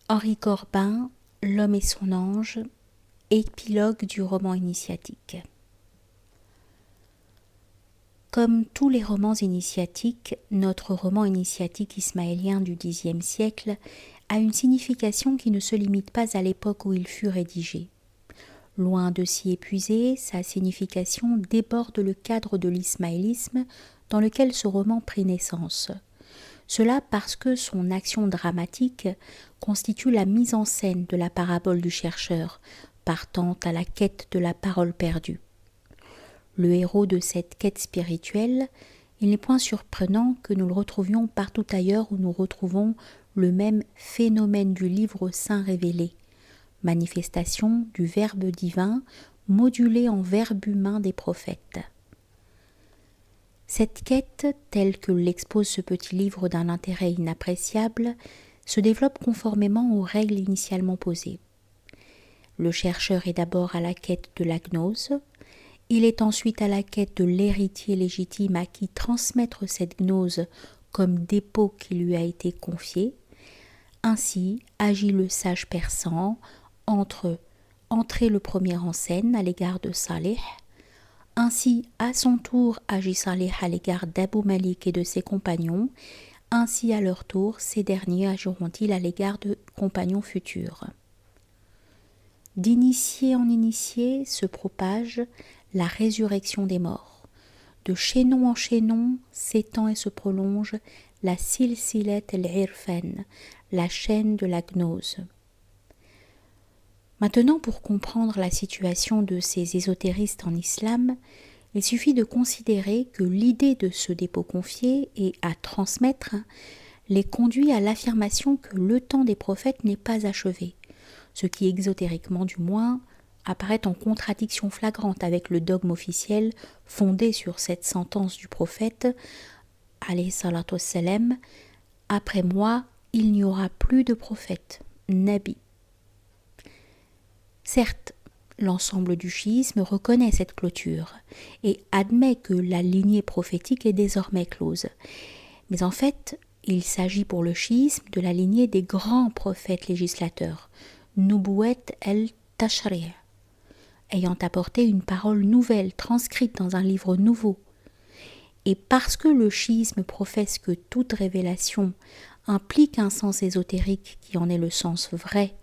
Henri Corbin, L'homme et son ange, épilogue du roman initiatique. Comme tous les romans initiatiques, notre roman initiatique ismaélien du Xe siècle a une signification qui ne se limite pas à l'époque où il fut rédigé. Loin de s'y épuiser, sa signification déborde le cadre de l'ismaélisme dans lequel ce roman prit naissance. Cela parce que son action dramatique constitue la mise en scène de la parabole du chercheur, partant à la quête de la parole perdue. Le héros de cette quête spirituelle, il n'est point surprenant que nous le retrouvions partout ailleurs où nous retrouvons le même phénomène du livre saint révélé, manifestation du Verbe divin modulé en Verbe humain des prophètes. Cette quête, telle que l'expose ce petit livre d'un intérêt inappréciable, se développe conformément aux règles initialement posées. Le chercheur est d'abord à la quête de la gnose, il est ensuite à la quête de l'héritier légitime à qui transmettre cette gnose comme dépôt qui lui a été confié. Ainsi agit le sage persan entre entrer le premier en scène à l'égard de Salih. Ainsi, à son tour, agit Salih à l'égard d'Abou Malik et de ses compagnons. Ainsi, à leur tour, ces derniers agiront-ils à l'égard de compagnons futurs. D'initié en initié se propage la résurrection des morts. De chaînon en chaînon s'étend et se prolonge la silsilet el-irfan, la chaîne de la gnose. Maintenant, pour comprendre la situation de ces ésotéristes en islam, il suffit de considérer que l'idée de ce dépôt confié et à transmettre les conduit à l'affirmation que le temps des prophètes n'est pas achevé, ce qui exotériquement du moins apparaît en contradiction flagrante avec le dogme officiel fondé sur cette sentence du prophète alayhi salatu wassalam, après moi il n'y aura plus de prophète, nabi. Certes, l'ensemble du chiisme reconnaît cette clôture et admet que la lignée prophétique est désormais close. Mais en fait, il s'agit pour le chiisme de la lignée des grands prophètes législateurs, Nubuwwat el-Tashri', ayant apporté une parole nouvelle transcrite dans un livre nouveau. Et parce que le chiisme professe que toute révélation implique un sens ésotérique qui en est le sens vrai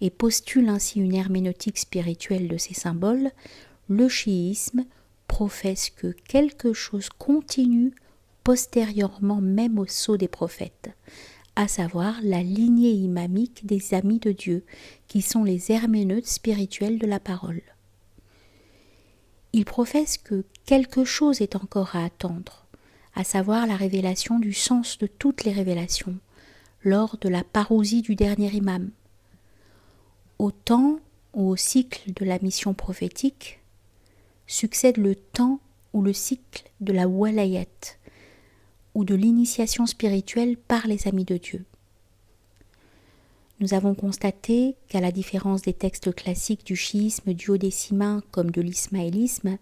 et postule ainsi une herméneutique spirituelle de ces symboles, le chiisme professe que quelque chose continue postérieurement même au sceau des prophètes, à savoir la lignée imamique des amis de Dieu, qui sont les herméneutes spirituels de la parole. Il professe que quelque chose est encore à attendre, à savoir la révélation du sens de toutes les révélations, lors de la parousie du dernier imam. Au temps ou au cycle de la mission prophétique succède le temps ou le cycle de la walayat, ou de l'initiation spirituelle par les amis de Dieu. Nous avons constaté qu'à la différence des textes classiques du chiisme duodécimain comme de l'ismaélisme,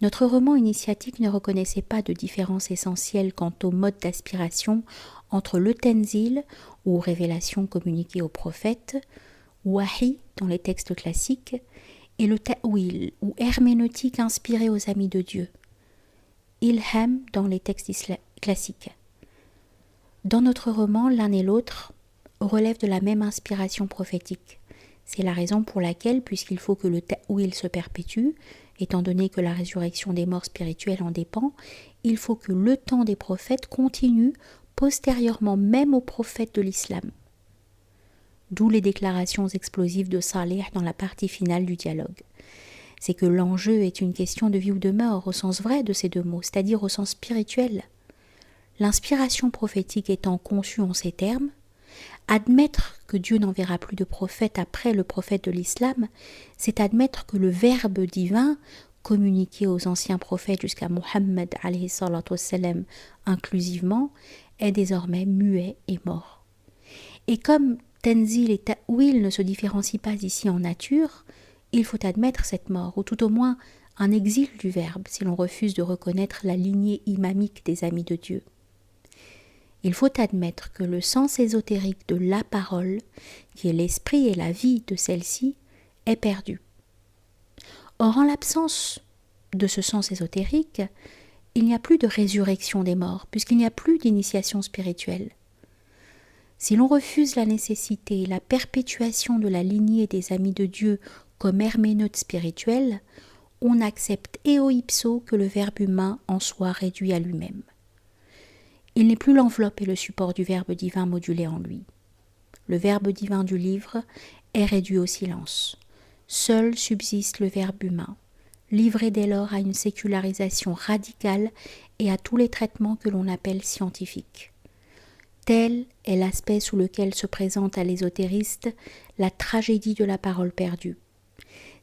notre roman initiatique ne reconnaissait pas de différence essentielle quant au mode d'aspiration entre le tenzil, ou révélation communiquée aux prophètes, wahi dans les textes classiques, et le ta'wil, ou herméneutique inspirée aux amis de Dieu, ilham dans les textes classiques. Dans notre roman, l'un et l'autre relèvent de la même inspiration prophétique. C'est la raison pour laquelle, puisqu'il faut que le ta'wil se perpétue, étant donné que la résurrection des morts spirituels en dépend, il faut que le temps des prophètes continue postérieurement même aux prophètes de l'islam. D'où les déclarations explosives de Salih dans la partie finale du dialogue. C'est que l'enjeu est une question de vie ou de mort au sens vrai de ces deux mots, c'est-à-dire au sens spirituel. L'inspiration prophétique étant conçue en ces termes, admettre que Dieu n'enverra plus de prophète après le prophète de l'islam, c'est admettre que le Verbe divin, communiqué aux anciens prophètes jusqu'à Muhammad alayhi salatu wassalam inclusivement, est désormais muet et mort. Et comme Tenzil et Ta'wil ne se différencient pas ici en nature, il faut admettre cette mort, ou tout au moins un exil du Verbe, si l'on refuse de reconnaître la lignée imamique des amis de Dieu. il faut admettre que le sens ésotérique de la parole, qui est l'esprit et la vie de celle-ci, est perdu. Or, en l'absence de ce sens ésotérique, il n'y a plus de résurrection des morts, puisqu'il n'y a plus d'initiation spirituelle. Si l'on refuse la nécessité et la perpétuation de la lignée des amis de Dieu comme herméneute spirituelle, on accepte eo ipso que le Verbe humain en soit réduit à lui-même. Il n'est plus l'enveloppe et le support du Verbe divin modulé en lui. Le Verbe divin du livre est réduit au silence. Seul subsiste le Verbe humain, livré dès lors à une sécularisation radicale et à tous les traitements que l'on appelle scientifiques. Tel est l'aspect sous lequel se présente à l'ésotériste la tragédie de la parole perdue.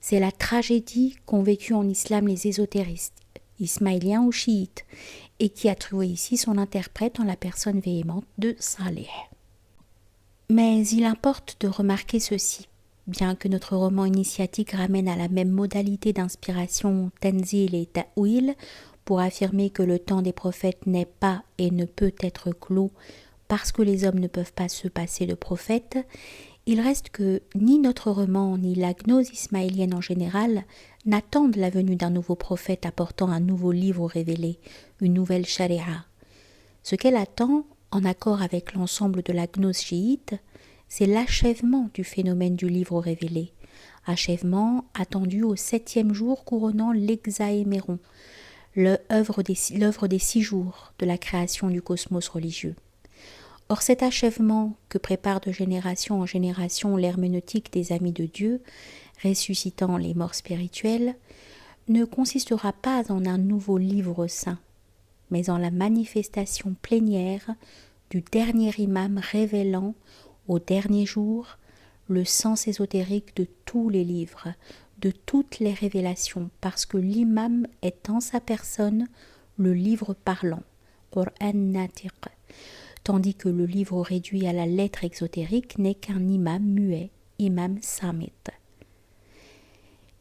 C'est la tragédie qu'ont vécue en islam les ésotéristes, ismaéliens ou chiites, et qui a trouvé ici son interprète en la personne véhémente de Saleh. Mais il importe de remarquer ceci. Bien que notre roman initiatique ramène à la même modalité d'inspiration Tenzil et Ta'wil pour affirmer que le temps des prophètes n'est pas et ne peut être clos parce que les hommes ne peuvent pas se passer de prophètes, il reste que ni notre roman ni la gnose ismaélienne en général n'attendent la venue d'un nouveau prophète apportant un nouveau livre révélé, une nouvelle charia. Ce qu'elle attend, en accord avec l'ensemble de la gnose chiite, c'est l'achèvement du phénomène du livre révélé, achèvement attendu au 7e jour couronnant l'Hexaéméron, l'œuvre des 6 jours de la création du cosmos religieux. Or cet achèvement que prépare de génération en génération l'herméneutique des amis de Dieu, ressuscitant les morts spirituels, ne consistera pas en un nouveau livre saint, mais en la manifestation plénière du dernier imam révélant au dernier jour le sens ésotérique de tous les livres, de toutes les révélations, parce que l'imam est en sa personne le livre parlant, Qur'an Natiq, tandis que le livre réduit à la lettre exotérique n'est qu'un imam muet, imam samit.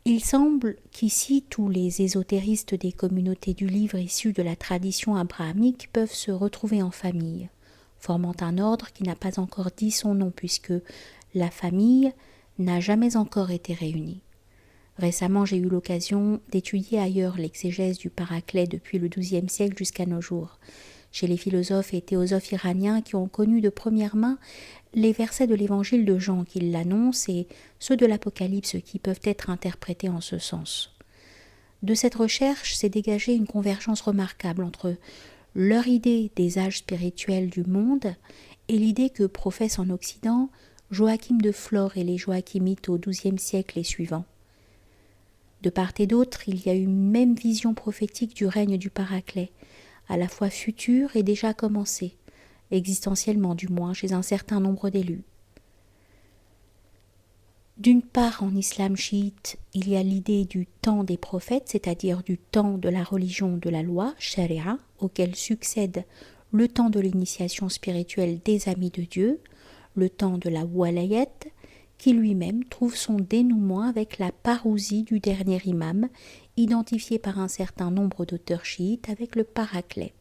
Il semble qu'ici tous les ésotéristes des communautés du livre issus de la tradition abrahamique peuvent se retrouver en famille, formant un ordre qui n'a pas encore dit son nom puisque la famille n'a jamais encore été réunie. Récemment, j'ai eu l'occasion d'étudier ailleurs l'exégèse du Paraclet depuis le XIIe siècle jusqu'à nos jours, chez les philosophes et théosophes iraniens qui ont connu de première main les versets de l'évangile de Jean qui l'annoncent et ceux de l'Apocalypse qui peuvent être interprétés en ce sens. De cette recherche s'est dégagée une convergence remarquable entre leur idée des âges spirituels du monde et l'idée que professent en Occident Joachim de Flore et les Joachimites au XIIe siècle et suivants. De part et d'autre, il y a une même vision prophétique du règne du Paraclet, à la fois futur et déjà commencé, existentiellement du moins chez un certain nombre d'élus. D'une part, en islam chiite, il y a l'idée du temps des prophètes, c'est-à-dire du temps de la religion de la loi, sharia, auquel succède le temps de l'initiation spirituelle des amis de Dieu, le temps de la walayat, qui lui-même trouve son dénouement avec la parousie du dernier imam, identifié par un certain nombre d'auteurs chiites avec le Paraclet.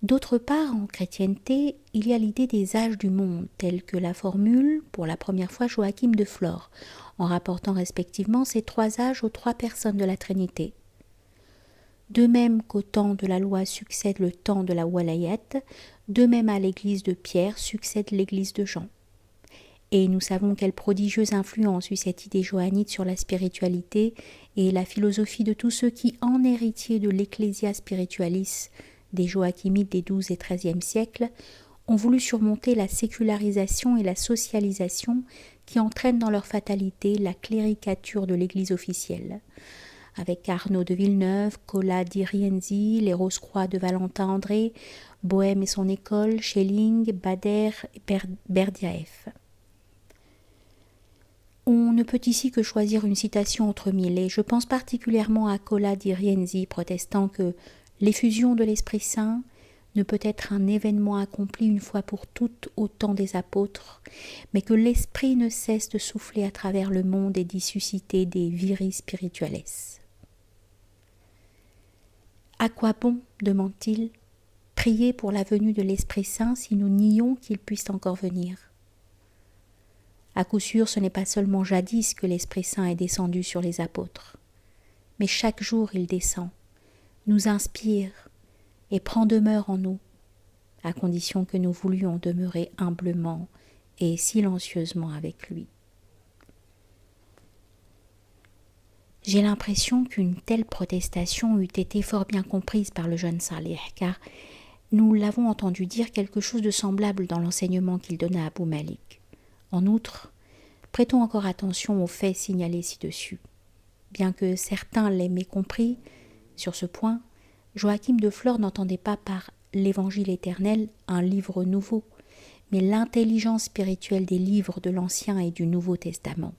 D'autre part, en chrétienté, il y a l'idée des âges du monde, telle que la formule pour la première fois Joachim de Flore, en rapportant respectivement ces 3 âges aux 3 personnes de la Trinité. De même qu'au temps de la loi succède le temps de la walayat, de même à l'église de Pierre succède l'église de Jean. Et nous savons quelle prodigieuse influence eut cette idée johannite sur la spiritualité et la philosophie de tous ceux qui, en héritiers de l'Ecclesia Spiritualis, des Joachimites des XIIe et XIIIe siècles, ont voulu surmonter la sécularisation et la socialisation qui entraînent dans leur fatalité la cléricature de l'Église officielle. Avec Arnaud de Villeneuve, Cola di Rienzi, les Rose-Croix de Valentin André, Bohème et son école, Schelling, Bader et Berdyaev. On ne peut ici que choisir une citation entre mille, et je pense particulièrement à Cola di Rienzi, protestant que l'effusion de l'Esprit Saint ne peut être un événement accompli une fois pour toutes au temps des apôtres, mais que l'Esprit ne cesse de souffler à travers le monde et d'y susciter des viris spirituales. « À quoi bon » demande-t-il. « prier pour la venue de l'Esprit Saint si nous nions qu'il puisse encore venir? À coup sûr, ce n'est pas seulement jadis que l'Esprit Saint est descendu sur les apôtres, mais chaque jour il descend, nous inspire et prend demeure en nous, à condition que nous voulions demeurer humblement et silencieusement avec lui. J'ai l'impression qu'une telle protestation eût été fort bien comprise par le jeune Salih, car nous l'avons entendu dire quelque chose de semblable dans l'enseignement qu'il donna à Abou Malik. En outre, prêtons encore attention aux faits signalés ci-dessus. Bien que certains l'aient mécompris sur ce point, Joachim de Flore n'entendait pas par l'Évangile éternel un livre nouveau, mais l'intelligence spirituelle des livres de l'Ancien et du Nouveau Testament.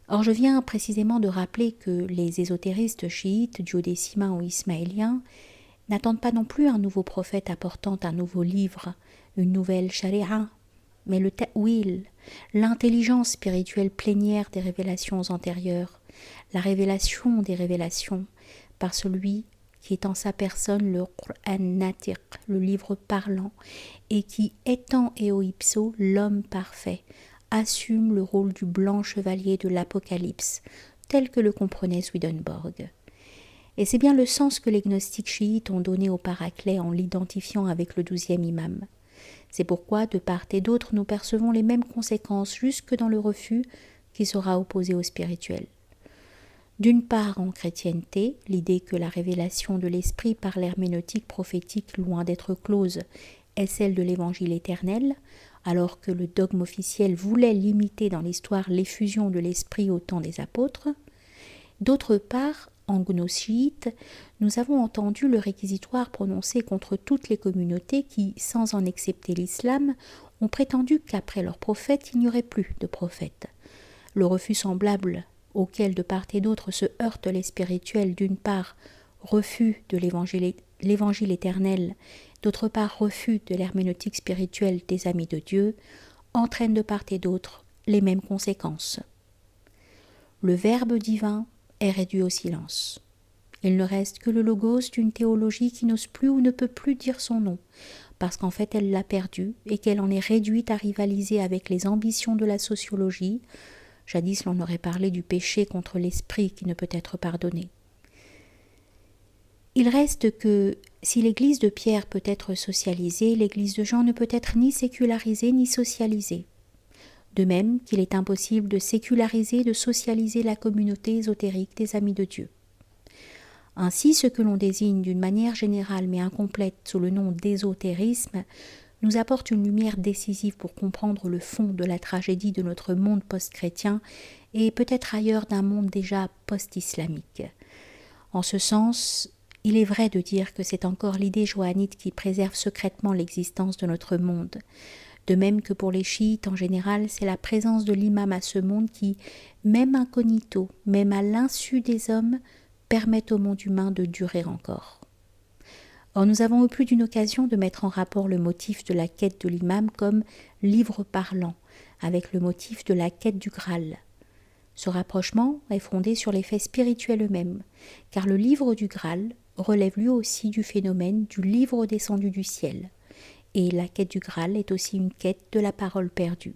Or, je viens précisément de rappeler que les ésotéristes chiites, duodécimains ou ismaéliens n'attendent pas non plus un nouveau prophète apportant un nouveau livre, une nouvelle charia, mais le ta'wil, l'intelligence spirituelle plénière des révélations antérieures, la révélation des révélations, par celui qui est en sa personne le Qur'an Natiq, le livre parlant, et qui, étant eo ipso l'homme parfait, assume le rôle du blanc chevalier de l'Apocalypse, tel que le comprenait Swedenborg. Et c'est bien le sens que les gnostiques chiites ont donné au Paraclet en l'identifiant avec le 12e imam. C'est pourquoi, de part et d'autre, nous percevons les mêmes conséquences jusque dans le refus qui sera opposé au spirituel. D'une part, en chrétienté, l'idée que la révélation de l'esprit par l'herméneutique prophétique, loin d'être close, est celle de l'évangile éternel, alors que le dogme officiel voulait limiter dans l'histoire l'effusion de l'esprit au temps des apôtres. D'autre part, en gnoschiite, nous avons entendu le réquisitoire prononcé contre toutes les communautés qui, sans en excepter l'islam, ont prétendu qu'après leur prophète, il n'y aurait plus de prophète. Le refus semblable auquel de part et d'autre se heurtent les spirituels, d'une part, refus de l'évangile éternel, d'autre part, refus de l'herméneutique spirituelle des amis de Dieu, entraîne de part et d'autre les mêmes conséquences. Le Verbe divin est réduit au silence. Il ne reste que le logos d'une théologie qui n'ose plus ou ne peut plus dire son nom, parce qu'en fait elle l'a perdu et qu'elle en est réduite à rivaliser avec les ambitions de la sociologie. Jadis l'on aurait parlé du péché contre l'esprit qui ne peut être pardonné. Il reste que, si l'église de Pierre peut être socialisée, l'église de Jean ne peut être ni sécularisée ni socialisée. De même qu'il est impossible de séculariser, de socialiser la communauté ésotérique des amis de Dieu. Ainsi, ce que l'on désigne d'une manière générale mais incomplète sous le nom d'ésotérisme nous apporte une lumière décisive pour comprendre le fond de la tragédie de notre monde post-chrétien et peut-être ailleurs d'un monde déjà post-islamique. En ce sens, il est vrai de dire que c'est encore l'idée johannite qui préserve secrètement l'existence de notre monde. De même que pour les chiites en général, c'est la présence de l'imam à ce monde qui, même incognito, même à l'insu des hommes, permet au monde humain de durer encore. Or, nous avons eu plus d'une occasion de mettre en rapport le motif de la quête de l'imam comme livre parlant, avec le motif de la quête du Graal. Ce rapprochement est fondé sur les faits spirituels eux-mêmes, car le livre du Graal relève lui aussi du phénomène du livre descendu du ciel, et la quête du Graal est aussi une quête de la parole perdue.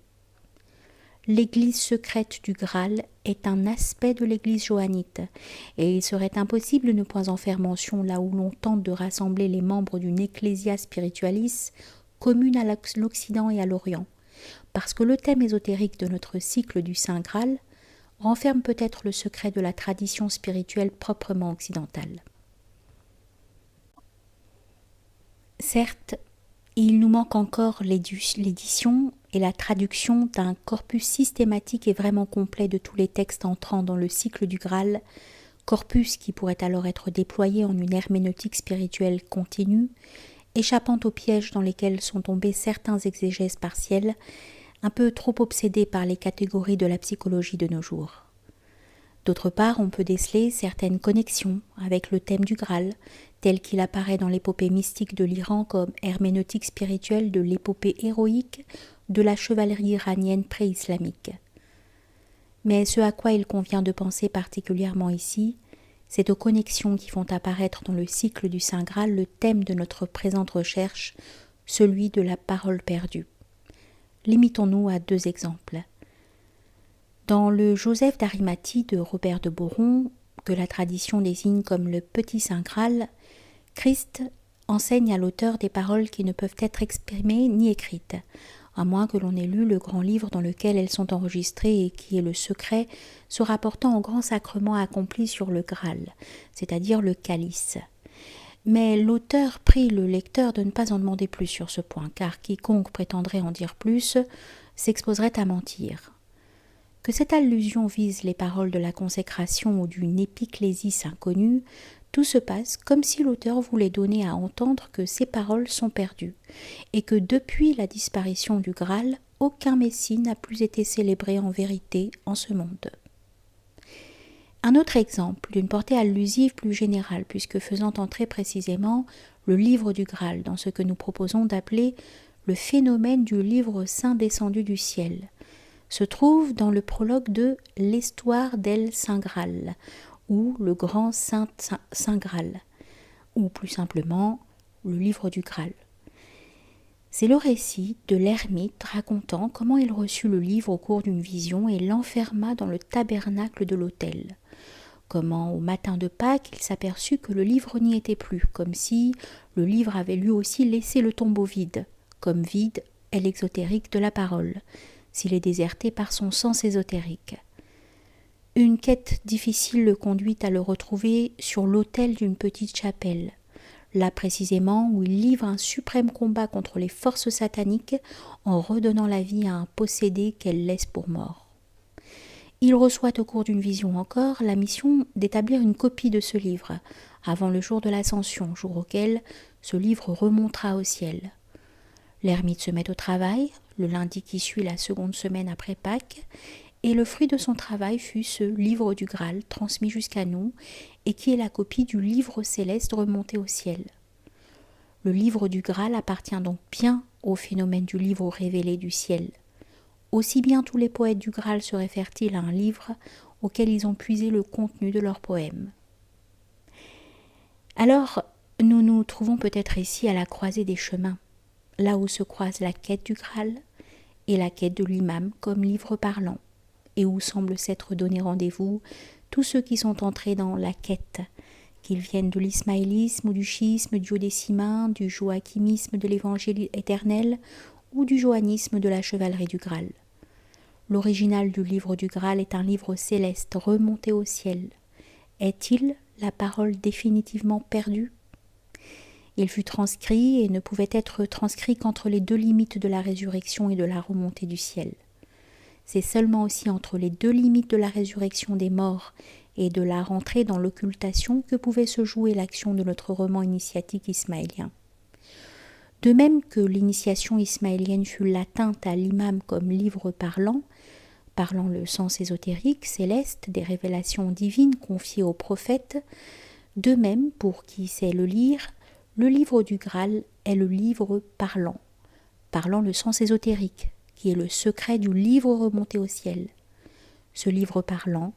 L'église secrète du Graal est un aspect de l'église johannite, et il serait impossible de ne point en faire mention là où l'on tente de rassembler les membres d'une ecclesia spiritualis commune à l'Occident et à l'Orient, parce que le thème ésotérique de notre cycle du Saint Graal renferme peut-être le secret de la tradition spirituelle proprement occidentale. Certes, il nous manque encore l'édition et la traduction d'un corpus systématique et vraiment complet de tous les textes entrant dans le cycle du Graal, corpus qui pourrait alors être déployé en une herméneutique spirituelle continue, échappant aux pièges dans lesquels sont tombés certains exégèses partiels, un peu trop obsédés par les catégories de la psychologie de nos jours. D'autre part, on peut déceler certaines connexions avec le thème du Graal, tel qu'il apparaît dans l'épopée mystique de l'Iran comme herméneutique spirituelle de l'épopée héroïque de la chevalerie iranienne pré-islamique. Mais ce à quoi il convient de penser particulièrement ici, C'est aux connexions qui font apparaître dans le cycle du Saint Graal le thème de notre présente recherche, celui de la parole perdue. Limitons-nous à 2 exemples. Dans le Joseph d'Arimathie de Robert de Boron, que la tradition désigne comme le petit Saint Graal, Christ enseigne à l'auteur des paroles qui ne peuvent être exprimées ni écrites, à moins que l'on ait lu le grand livre dans lequel elles sont enregistrées et qui est le secret se rapportant au grand sacrement accompli sur le Graal, c'est-à-dire le calice. Mais l'auteur prie le lecteur de ne pas en demander plus sur ce point, car quiconque prétendrait en dire plus s'exposerait à mentir. Que cette allusion vise les paroles de la consécration ou d'une épiclésis inconnue, tout se passe comme si l'auteur voulait donner à entendre que ces paroles sont perdues, et que depuis la disparition du Graal, aucun Messie n'a plus été célébré en vérité en ce monde. Un autre exemple, d'une portée allusive plus générale, puisque faisant entrer précisément le livre du Graal dans ce que nous proposons d'appeler le phénomène du livre saint descendu du ciel, se trouve dans le prologue de l'Histoire del Saint Graal, ou le grand Saint Graal, ou plus simplement le livre du Graal. C'est le récit de l'ermite racontant comment il reçut le livre au cours d'une vision et l'enferma dans le tabernacle de l'autel. Comment au matin de Pâques il s'aperçut que le livre n'y était plus, comme si le livre avait lui aussi laissé le tombeau vide, comme vide est l'exotérique de la parole, s'il est déserté par son sens ésotérique. Une quête difficile le conduit à le retrouver sur l'autel d'une petite chapelle, là précisément où il livre un suprême combat contre les forces sataniques en redonnant la vie à un possédé qu'elle laisse pour mort. Il reçoit au cours d'une vision encore la mission d'établir une copie de ce livre, avant le jour de l'Ascension, jour auquel ce livre remontera au ciel. L'ermite se met au travail, le lundi qui suit la seconde semaine après Pâques, et le fruit de son travail fut ce livre du Graal transmis jusqu'à nous, et qui est la copie du livre céleste remonté au ciel. Le livre du Graal appartient donc bien au phénomène du livre révélé du ciel. Aussi bien tous les poètes du Graal se réfèrent-ils à un livre auquel ils ont puisé le contenu de leurs poèmes. Alors, nous nous trouvons peut-être ici à la croisée des chemins, là où se croise la quête du Graal et la quête de l'imam comme livre parlant, et où semble s'être donné rendez-vous tous ceux qui sont entrés dans la quête, qu'ils viennent de l'ismaélisme ou du chiisme duodécimain, du joachimisme de l'évangile éternel ou du joannisme de la chevalerie du Graal. L'original du livre du Graal est un livre céleste remonté au ciel. Est-il la parole définitivement perdue ? Il fut transcrit et ne pouvait être transcrit qu'entre les 2 limites de la résurrection et de la remontée du ciel. C'est seulement aussi entre les 2 limites de la résurrection des morts et de la rentrée dans l'occultation que pouvait se jouer l'action de notre roman initiatique ismaélien. De même que l'initiation ismaélienne fut l'atteinte à l'imam comme livre parlant le sens ésotérique, céleste, des révélations divines confiées aux prophètes, de même, pour qui sait le lire, le livre du Graal est le livre parlant le sens ésotérique, qui est le secret du livre remonté au ciel. Ce livre parlant,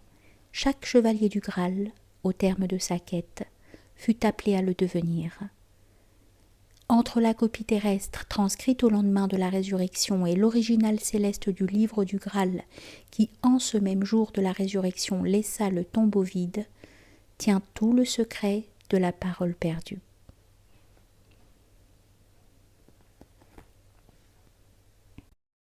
chaque chevalier du Graal, au terme de sa quête, fut appelé à le devenir. Entre la copie terrestre transcrite au lendemain de la résurrection et l'original céleste du livre du Graal, qui en ce même jour de la résurrection laissa le tombeau vide, tient tout le secret de la parole perdue.